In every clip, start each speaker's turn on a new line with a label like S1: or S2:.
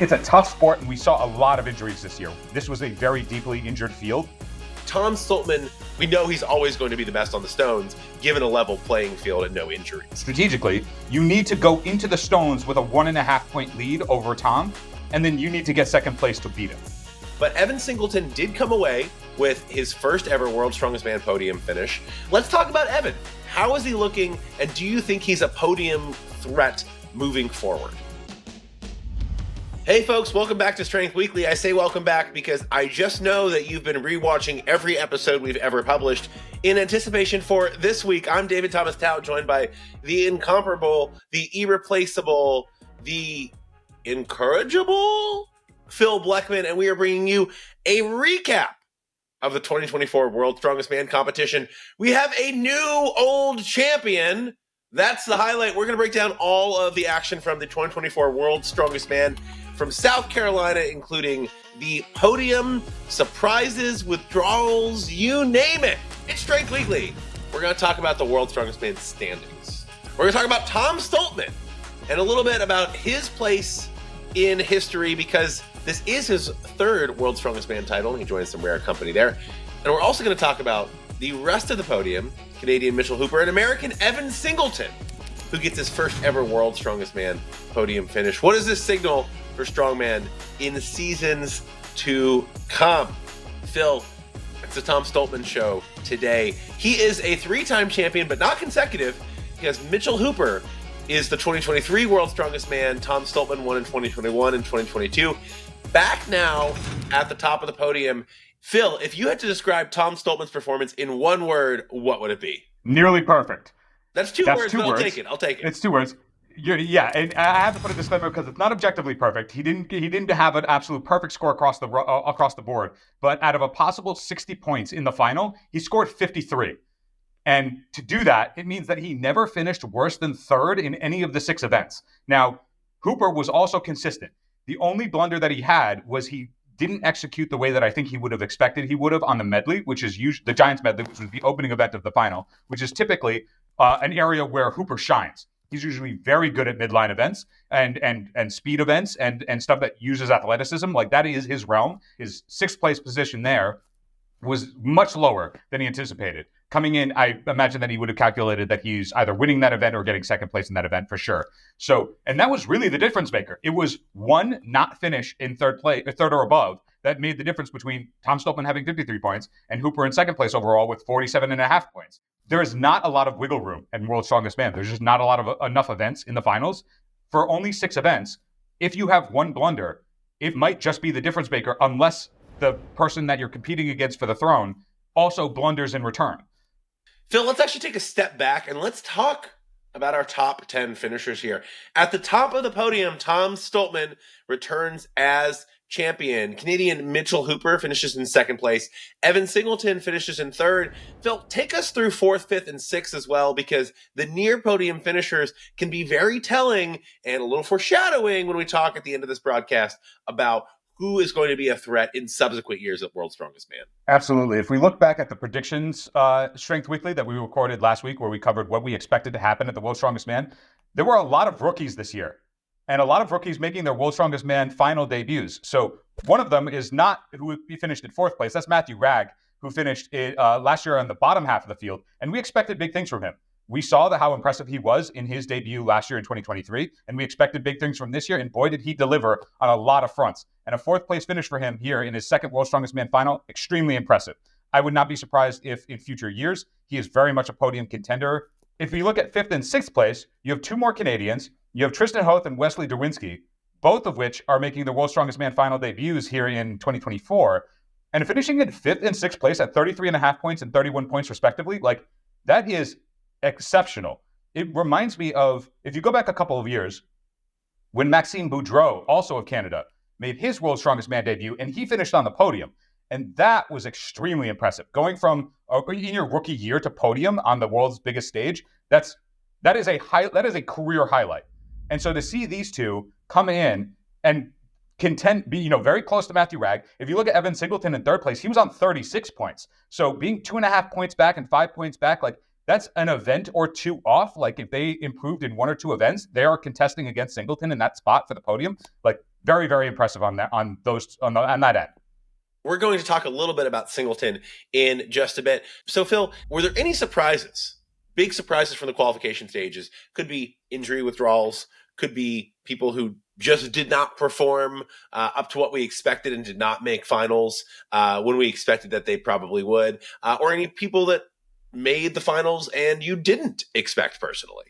S1: It's a tough sport, and we saw a lot of injuries this year. This was a very deeply injured field.
S2: Tom Stoltman, we know he's always going to be the best on the stones, given a level playing field and no injuries.
S1: Strategically, you need to go into the stones with a 1.5 point lead over Tom, and then you need to get second place to beat him.
S2: But Evan Singleton did come away with his first ever World's Strongest Man podium finish. Let's talk about Evan. How is he looking, and do you think he's a podium threat moving forward? Hey folks, welcome back to Strength Weekly. I say welcome back because I just know that you've been rewatching every episode we've ever published in anticipation for this week. I'm David Thomas Tout, joined by the incomparable, the irreplaceable, the incorrigible Phil Bleckman, and we are bringing you a recap of the 2024 World's Strongest Man competition. We have a new old champion. That's the highlight. We're going to break down all of the action from the 2024 World's Strongest Man from South Carolina, including the podium, surprises, withdrawals, you name it. It's Strength Weekly. We're going to talk about the World's Strongest Man standings. We're going to talk about Tom Stoltman and a little bit about his place in history, because this is his third World's Strongest Man title. He joins some rare company there. And we're also going to talk about the rest of the podium, Canadian Mitchell Hooper and American Evan Singleton, who gets his first ever World's Strongest Man podium finish. What does this signal for strongman in the seasons to come? Phil, it's the Tom Stoltman Show today. He is a three-time champion, but not consecutive, because Mitchell Hooper is the 2023 World's Strongest Man. Tom Stoltman won in 2021 and 2022. Back now at the top of the podium. Phil, if you had to describe Tom Stoltman's performance in one word, what would it be?
S1: Nearly perfect.
S2: That's two words, but I'll take it.
S1: It's 2 words. Yeah, and I have to put a disclaimer because it's not objectively perfect. He didn't have an absolute perfect score across the board, but out of a possible 60 points in the final, he scored 53. And to do that, it means that he never finished worse than third in any of the 6 events. Now, Hooper was also consistent. The only blunder that he had was he didn't execute the way that I think he would have expected he would have on the medley, which is usually the Giants medley, which was the opening event of the final, which is typically an area where Hooper shines. He's usually very good at midline events and speed events and stuff that uses athleticism. Like, that is his realm. His 6th place position there was much lower than he anticipated. Coming in, I imagine that he would have calculated that he's either winning that event or getting second place in that event for sure. So, and that was really the difference maker. It was one not finish in third or above that made the difference between Tom Stoltman having 53 points and Hooper in second place overall with 47.5 points. There is not a lot of wiggle room in World's Strongest Man. There's just not a lot of enough events in the finals. For only 6 events, if you have one blunder, it might just be the difference maker unless the person that you're competing against for the throne also blunders in return.
S2: Phil, let's actually take a step back and let's talk about our top 10 finishers here. At the top of the podium, Tom Stoltman returns as champion. Canadian Mitchell Hooper finishes in second place. Evan Singleton finishes in third. Phil, take us through 4th, 5th, and 6th as well, because the near podium finishers can be very telling and a little foreshadowing when we talk at the end of this broadcast about who is going to be a threat in subsequent years at World's Strongest Man.
S1: Absolutely. If we look back at the predictions Strength Weekly that we recorded last week, where we covered what we expected to happen at the World's Strongest Man, there were a lot of rookies this year, and a lot of rookies making their World's Strongest Man final debuts. So one of them is not who finished in 4th place. That's Matthew Ragg, who finished last year on the bottom half of the field, and we expected big things from him. We saw how impressive he was in his debut last year in 2023, and we expected big things from this year, and boy, did he deliver on a lot of fronts. And a 4th place finish for him here in his second World's Strongest Man final, extremely impressive. I would not be surprised if in future years, he is very much a podium contender. If you look at 5th and 6th place, you have 2 more Canadians. You have Tristan Hoth and Wesley Derwinski, both of which are making the World's Strongest Man final debuts here in 2024. And finishing in 5th and 6th place at 33.5 points and 31 points respectively, like, that is exceptional. It reminds me of, if you go back a couple of years, when Maxime Boudreau, also of Canada, made his World's Strongest Man debut, and he finished on the podium. And that was extremely impressive. Going from in your rookie year to podium on the world's biggest stage, that is a career highlight. And so to see these two come in and be very close to Matthew Ragg. If you look at Evan Singleton in 3rd place, he was on 36 points. So being 2.5 points back and 5 points back, like, that's an event or 2 off. Like, if they improved in 1 or 2 events, they are contesting against Singleton in that spot for the podium. Like, very, very impressive on that on that end.
S2: We're going to talk a little bit about Singleton in just a bit. So, Phil, were there any surprises? Big surprises from the qualification stages? Could be injury withdrawals, could be people who just did not perform up to what we expected and did not make finals when we expected that they probably would, or any people that made the finals and you didn't expect personally.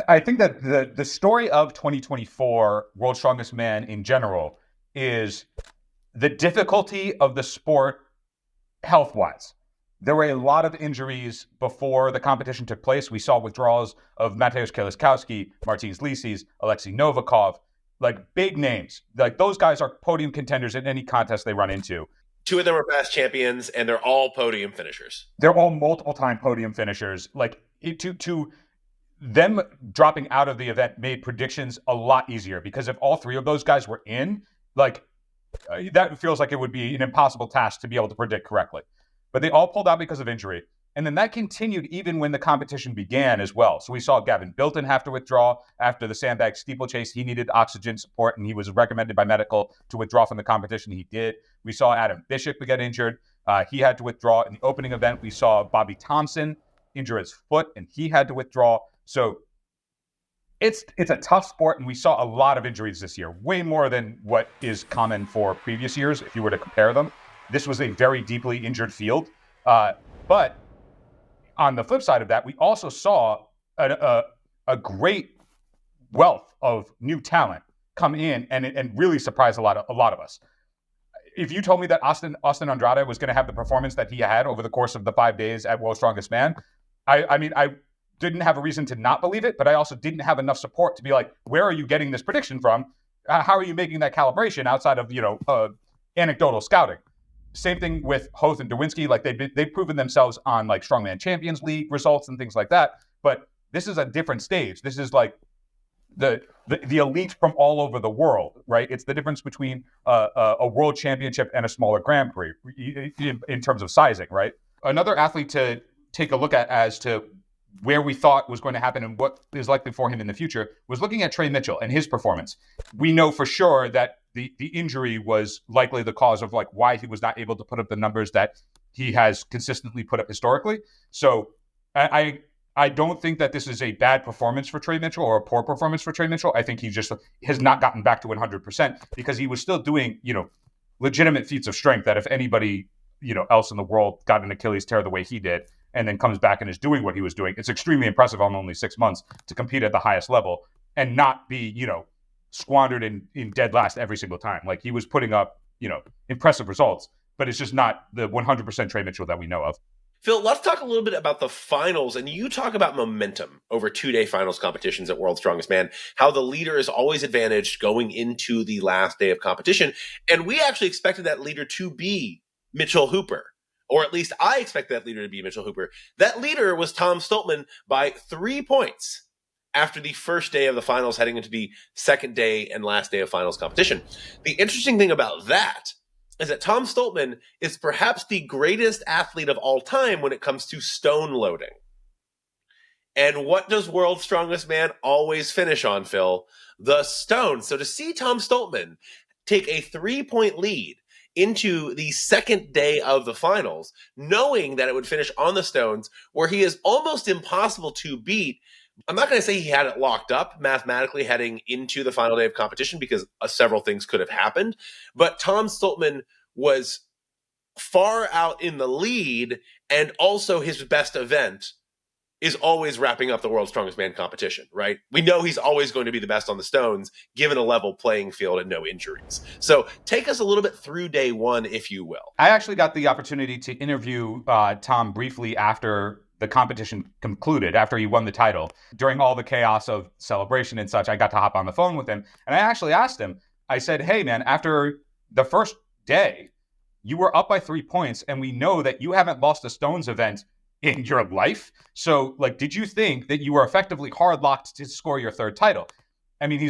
S1: I think that the story of 2024 World's Strongest Man in general is the difficulty of the sport health-wise. There were a lot of injuries before the competition took place. We saw withdrawals of Mateusz Kieliszkowski, Martins Licis, Alexei Novikov, like big names. Like those guys are podium contenders in any contest they run into.
S2: Two of them are past champions, and they're all podium finishers.
S1: They're all multiple-time podium finishers. Like to them dropping out of the event made predictions a lot easier, because if all three of those guys were in, like that feels like it would be an impossible task to be able to predict correctly. But they all pulled out because of injury. And then that continued even when the competition began as well. So we saw Gavin Bilton have to withdraw after the sandbag steeplechase. He needed oxygen support, and he was recommended by medical to withdraw from the competition. He did. We saw Adam Bishop get injured. He had to withdraw. In the opening event, we saw Bobby Thompson injure his foot, and he had to withdraw. So it's a tough sport, and we saw a lot of injuries this year, way more than what is common for previous years if you were to compare them. This was a very deeply injured field. But on the flip side of that, we also saw a great wealth of new talent come in and really surprise a lot of us. If you told me that Austin Andrade was going to have the performance that he had over the course of the 5 days at World's Strongest Man, I didn't have a reason to not believe it, but I also didn't have enough support to be like, where are you getting this prediction from? How are you making that calibration outside of, anecdotal scouting? Same thing with Hoth and Derwinski. Like they've proven themselves on like Strongman Champions League results and things like that. But this is a different stage. This is like the elite from all over the world, right? It's the difference between a world championship and a smaller Grand Prix in terms of sizing, right? Another athlete to take a look at as to where we thought was going to happen and what is likely for him in the future was looking at Trey Mitchell and his performance. We know for sure that the injury was likely the cause of like why he was not able to put up the numbers that he has consistently put up historically. So I don't think that this is a bad performance for Trey Mitchell or a poor performance for Trey Mitchell. I think he just has not gotten back to 100% because he was still doing, legitimate feats of strength that if anybody, else in the world got an Achilles tear the way he did and then comes back and is doing what he was doing, it's extremely impressive on only 6 months to compete at the highest level and not be, squandered in dead last every single time. Like he was putting up, impressive results, but it's just not the 100% Trey Mitchell that we know of.
S2: Phil, let's talk a little bit about the finals. And you talk about momentum over 2-day finals competitions at World's Strongest Man, how the leader is always advantaged going into the last day of competition. And we actually expected that leader to be Mitchell Hooper, or at least I expected that leader to be Mitchell Hooper. That leader was Tom Stoltman by 3 points after the first day of the finals, heading into the second day and last day of finals competition. The interesting thing about that is that Tom Stoltman is perhaps the greatest athlete of all time when it comes to stone loading. And what does World's Strongest Man always finish on, Phil? The stone. So to see Tom Stoltman take a 3-point lead into the second day of the finals, knowing that it would finish on the stones, where he is almost impossible to beat. I'm not going to say he had it locked up mathematically heading into the final day of competition because several things could have happened. But Tom Stoltman was far out in the lead, and also his best event is always wrapping up the World's Strongest Man competition, right? We know he's always going to be the best on the stones, given a level playing field and no injuries. So take us a little bit through day one, if you will.
S1: I actually got the opportunity to interview Tom briefly after the competition concluded, after he won the title. During all the chaos of celebration and such, I got to hop on the phone with him. And I actually asked him, I said, hey, man, after the first day, you were up by 3 points, and we know that you haven't lost a stones event in your life. So, did you think that you were effectively hard locked to score your third title? I mean, he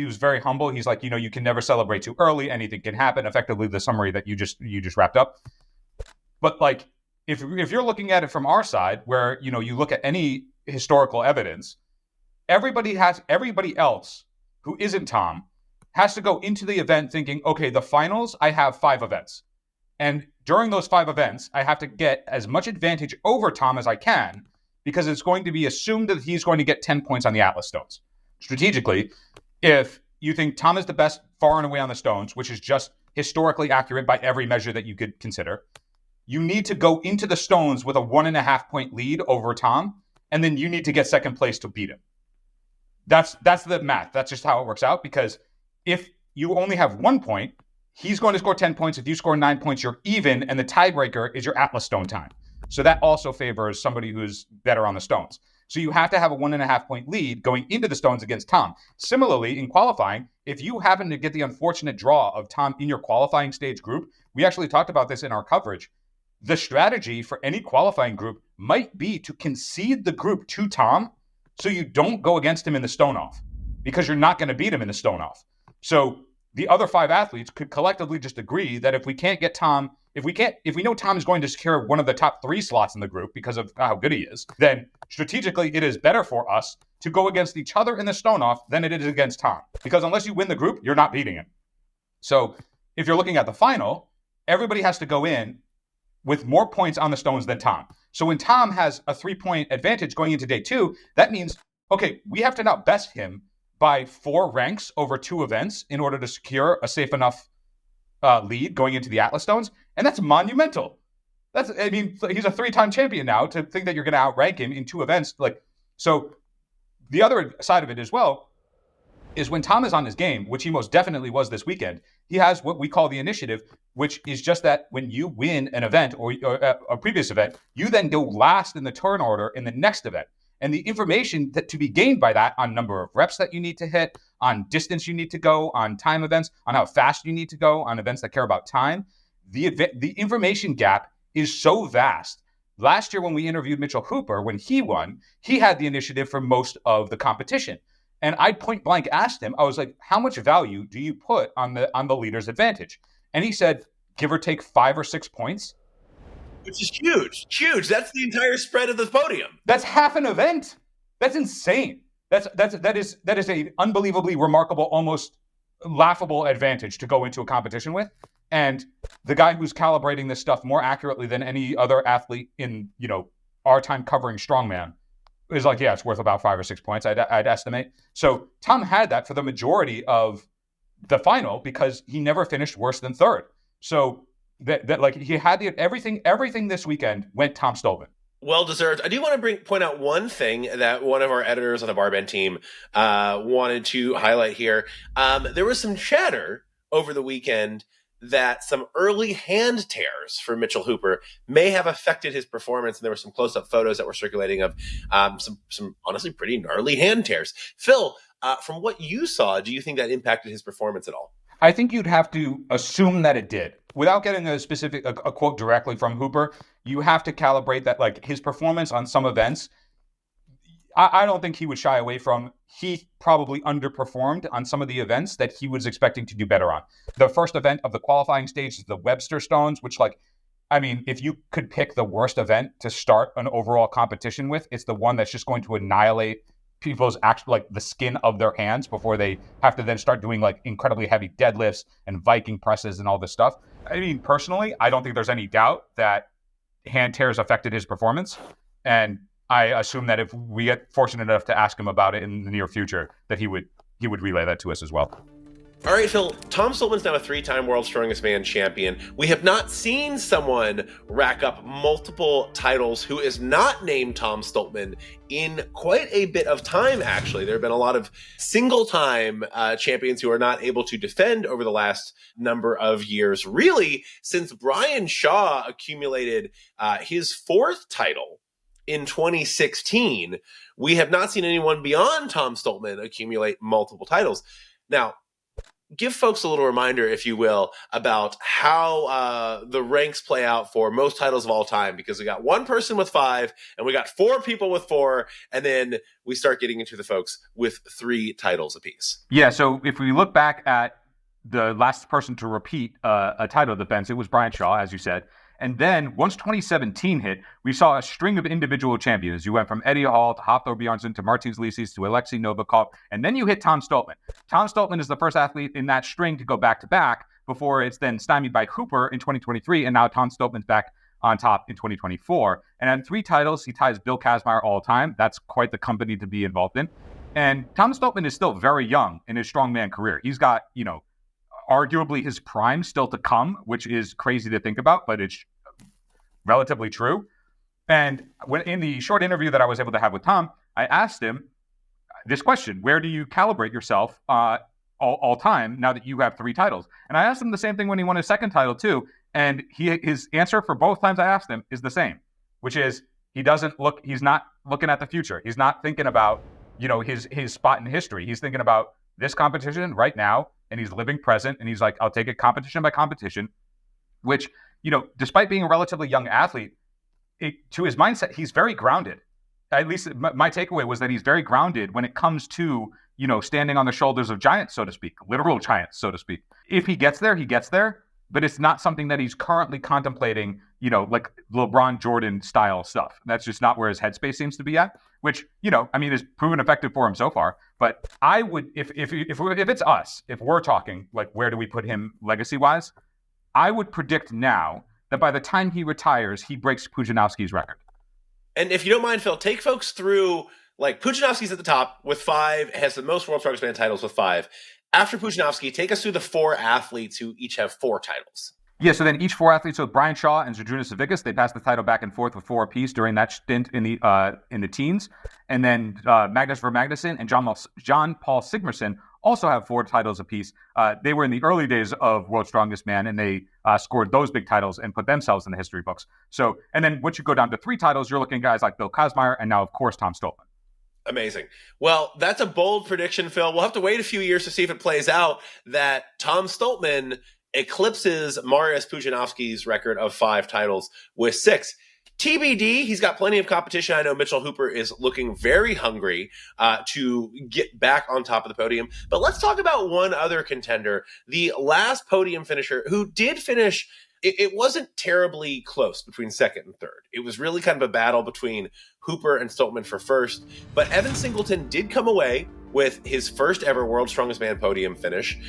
S1: was very humble. He's like, you can never celebrate too early. Anything can happen. Effectively, the summary that you just wrapped up. But if you're looking at it from our side, where you look at any historical evidence, everybody else who isn't Tom has to go into the event thinking, okay, the finals, I have 5 events. And during those 5 events, I have to get as much advantage over Tom as I can, because it's going to be assumed that he's going to get 10 points on the Atlas stones. Strategically, if you think Tom is the best far and away on the stones, which is just historically accurate by every measure that you could consider, you need to go into the stones with a 1.5 point lead over Tom, and then you need to get second place to beat him. That's the math. That's just how it works out, because if you only have 1 point, he's going to score 10 points. If you score 9 points, you're even, and the tiebreaker is your Atlas stone time. So that also favors somebody who's better on the stones. So you have to have a 1.5 point lead going into the stones against Tom. Similarly, in qualifying, if you happen to get the unfortunate draw of Tom in your qualifying stage group, we actually talked about this in our coverage. The strategy for any qualifying group might be to concede the group to Tom so you don't go against him in the stone off, because you're not going to beat him in the stone off. So the other 5 athletes could collectively just agree that if we can't get Tom, if we know Tom is going to secure one of the top 3 slots in the group because of how good he is, then strategically it is better for us to go against each other in the stone off than it is against Tom. Because unless you win the group, you're not beating him. So if you're looking at the final, everybody has to go in with more points on the stones than Tom. So when Tom has a 3-point advantage going into day 2, that means, okay, we have to now best him by 4 ranks over 2 events in order to secure a safe enough lead going into the Atlas stones. And that's monumental. He's a 3-time champion now. To think that you're going to outrank him in 2 events. So the other side of it as well is when Tom is on his game, which he most definitely was this weekend, he has what we call the initiative, which is just that when you win an event or a previous event, you then go last in the turn order in the next event. And the information that to be gained by that on number of reps that you need to hit, on distance you need to go, on time events, on how fast you need to go, on events that care about time, the information gap is so vast. Last year when we interviewed Mitchell Hooper, when he won, he had the initiative for most of the competition. And I point blank asked him, I was like, how much value do you put on the leader's advantage? And he said, give or take 5 or 6 points.
S2: Which is huge. That's the entire spread of the podium.
S1: That's half an event. That's insane. That is an unbelievably remarkable, almost laughable advantage to go into a competition with. And the guy who's calibrating this stuff more accurately than any other athlete in, our time covering strongman is like, yeah, it's worth about 5 or 6 points, I'd estimate. So Tom had that for the majority of the final because he never finished worse than 3rd. So that he had everything this weekend went Tom Stoltman.
S2: Well deserved. I do want to point out one thing that one of our editors on the BarBend team wanted to highlight here. There was some chatter over the weekend that some early hand tears for Mitchell Hooper may have affected his performance, and there were some close-up photos that were circulating of some honestly pretty gnarly hand tears. Phil, from what you saw, do you think that impacted his performance at all?
S1: I think you'd have to assume that it did. Without getting a quote directly from Hooper, you have to calibrate that, his performance on some events, I don't think he would shy away from. He probably underperformed on some of the events that he was expecting to do better on. The first event of the qualifying stage is the Webster Stones, which if you could pick the worst event to start an overall competition with, it's the one that's just going to annihilate people's actual the skin of their hands before they have to then start doing incredibly heavy deadlifts and Viking presses and all this stuff. I mean, personally, I don't think there's any doubt that hand tears affected his performance, and I assume that if we get fortunate enough to ask him about it in the near future, that he would relay that to us as well.
S2: All right, Phil, Tom Stoltman's now a 3-time World's Strongest Man champion. We have not seen someone rack up multiple titles who is not named Tom Stoltman in quite a bit of time, actually. There have been a lot of single-time champions who are not able to defend over the last number of years. Really, since Brian Shaw accumulated his 4th title in 2016, we have not seen anyone beyond Tom Stoltman accumulate multiple titles. Now, give folks a little reminder, if you will, about how the ranks play out for most titles of all time, because we got one person with 5 and we got 4 people with 4, and then we start getting into the folks with 3 titles apiece.
S1: Yeah, so if we look back at the last person to repeat a title defense, it was Brian Shaw, as you said. And then once 2017 hit, we saw a string of individual champions. You went from Eddie Hall to Hafthor Bjornsson to Martins Licis to Alexei Novikov, and then you hit Tom Stoltman. Tom Stoltman is the first athlete in that string to go back-to-back before it's then stymied by Hooper in 2023, and now Tom Stoltman's back on top in 2024. And at 3 titles, he ties Bill Kazmaier all time. That's quite the company to be involved in. And Tom Stoltman is still very young in his strongman career. He's got, arguably his prime still to come, which is crazy to think about, but it's relatively true. And when in the short interview that I was able to have with Tom, I asked him this question: where do you calibrate yourself all time now that you have 3 titles? And I asked him the same thing when he won his 2nd title too. And his answer for both times I asked him is the same, which is he's not looking at the future. He's not thinking about, his spot in history. He's thinking about this competition right now, and he's living present, and he's like, I'll take it competition by competition, which, despite being a relatively young athlete, to his mindset, he's very grounded. At least my takeaway was that he's very grounded when it comes to, standing on the shoulders of giants, so to speak, literal giants, so to speak. If he gets there, he gets there, but it's not something that he's currently contemplating, like LeBron Jordan style stuff. That's just not where his headspace seems to be at, which, is proven effective for him so far. But I would, if it's us, if we're talking, like, where do we put him legacy-wise, I would predict now that by the time he retires, he breaks Pudzianowski's record.
S2: And if you don't mind, Phil, take folks through, like, Pudzianowski's at the top with 5, has the most World's Strongest Man titles with 5. After Pudzianowski, take us through the 4 athletes who each have 4 titles.
S1: Yeah, so then each 4 athletes, so Brian Shaw and Zydrunas Savickas, they passed the title back and forth with 4 apiece during that stint in the teens. And then Magnus Vermagnusson and John Paul Sigmarsson also have 4 titles apiece. They were in the early days of World's Strongest Man, and they scored those big titles and put themselves in the history books. So, and then once you go down to 3 titles, you're looking at guys like Bill Kazmaier and now, of course, Tom Stoltman.
S2: Amazing. Well, that's a bold prediction, Phil. We'll have to wait a few years to see if it plays out, that Tom Stoltman eclipses Mariusz Pudzianowski's record of 5 titles with 6. TBD, he's got plenty of competition. I know Mitchell Hooper is looking very hungry to get back on top of the podium. But let's talk about one other contender, the last podium finisher who did finish. It wasn't terribly close between 2nd and 3rd. It was really kind of a battle between Hooper and Stoltman for 1st. But Evan Singleton did come away with his first ever World's Strongest Man podium finish.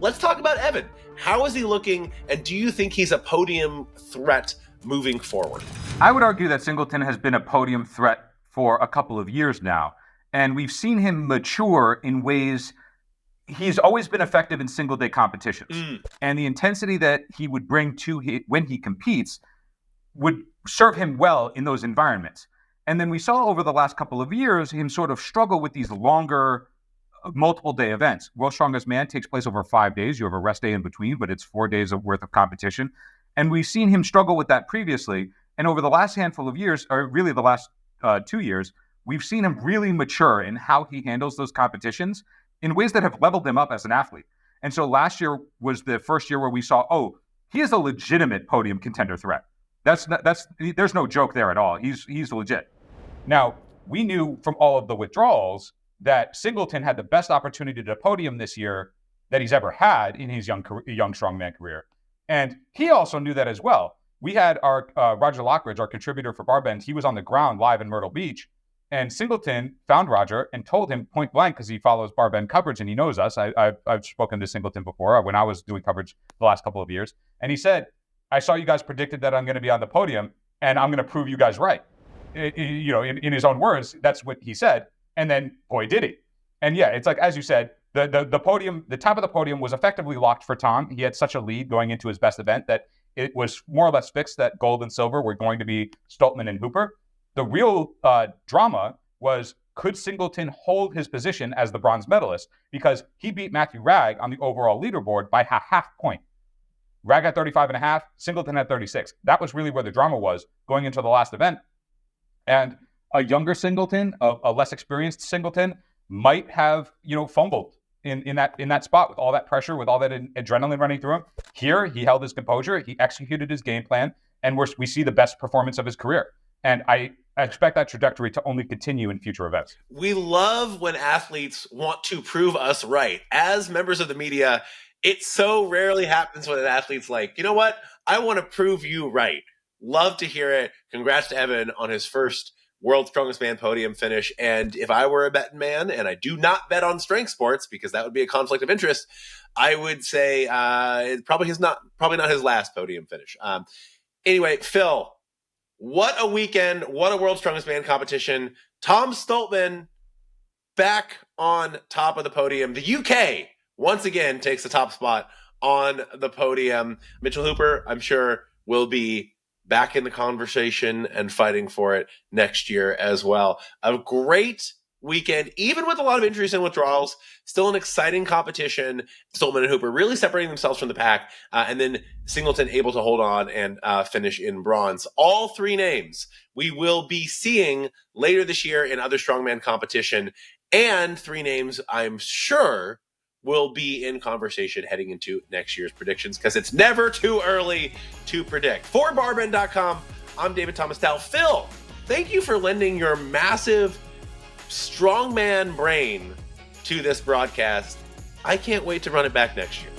S2: Let's talk about Evan. How is he looking, and do you think he's a podium threat moving forward?
S1: I would argue that Singleton has been a podium threat for a couple of years now, and we've seen him mature in ways. He's always been effective in single-day competitions, and the intensity that he would bring to when he competes would serve him well in those environments. And then we saw over the last couple of years him sort of struggle with these longer, multiple-day events. World's Strongest Man takes place over 5 days. You have a rest day in between, but it's 4 days worth of competition. And we've seen him struggle with that previously. And over the last handful of years, or really the last 2 years, we've seen him really mature in how he handles those competitions in ways that have leveled him up as an athlete. And so last year was the first year where we saw, he is a legitimate podium contender threat. There's no joke there at all. He's legit. Now, we knew from all of the withdrawals that Singleton had the best opportunity to podium this year that he's ever had in his young strongman career. And he also knew that as well. We had our Roger Lockridge, our contributor for BarBend. He was on the ground live in Myrtle Beach. And Singleton found Roger and told him point blank, because he follows BarBend coverage and he knows us. I've spoken to Singleton before when I was doing coverage the last couple of years. And he said, I saw you guys predicted that I'm going to be on the podium, and I'm going to prove you guys right. In his own words, that's what he said. And then, boy, did he. And yeah, it's like, as you said, the podium, the top of the podium was effectively locked for Tom. He had such a lead going into his best event that it was more or less fixed that gold and silver were going to be Stoltman and Hooper. The real drama was, could Singleton hold his position as the bronze medalist? Because he beat Matthew Ragg on the overall leaderboard by a half point. Ragg had 35.5, Singleton had 36. That was really where the drama was going into the last event. And a younger Singleton, a less experienced Singleton, might have, fumbled in that spot with all that pressure, with all that adrenaline running through him. Here, he held his composure, he executed his game plan, and we see the best performance of his career. And I expect that trajectory to only continue in future events.
S2: We love when athletes want to prove us right. As members of the media, It so rarely happens when an athlete's like, you know what? I want to prove you right. Love to hear it. Congrats to Evan on his first World's Strongest Man podium finish. And if I were a betting man, and I do not bet on strength sports because that would be a conflict of interest, I would say it probably not his last podium finish. Anyway, Phil, what a weekend! What a World's Strongest Man competition! Tom Stoltman back on top of the podium. The UK once again takes the top spot on the podium. Mitchell Hooper, I'm sure, will be back in the conversation and fighting for it next year as well. A great weekend, even with a lot of injuries and withdrawals. Still an exciting competition. Stoltman and Hooper really separating themselves from the pack, and then Singleton able to hold on and finish in bronze. All three names we will be seeing later this year in other strongman competition, and three names I'm sure will be in conversation heading into next year's predictions, because it's never too early to predict. For BarBend.com, I'm David Thomas Tao. Phil, thank you for lending your massive strongman brain to this broadcast. I can't wait to run it back next year.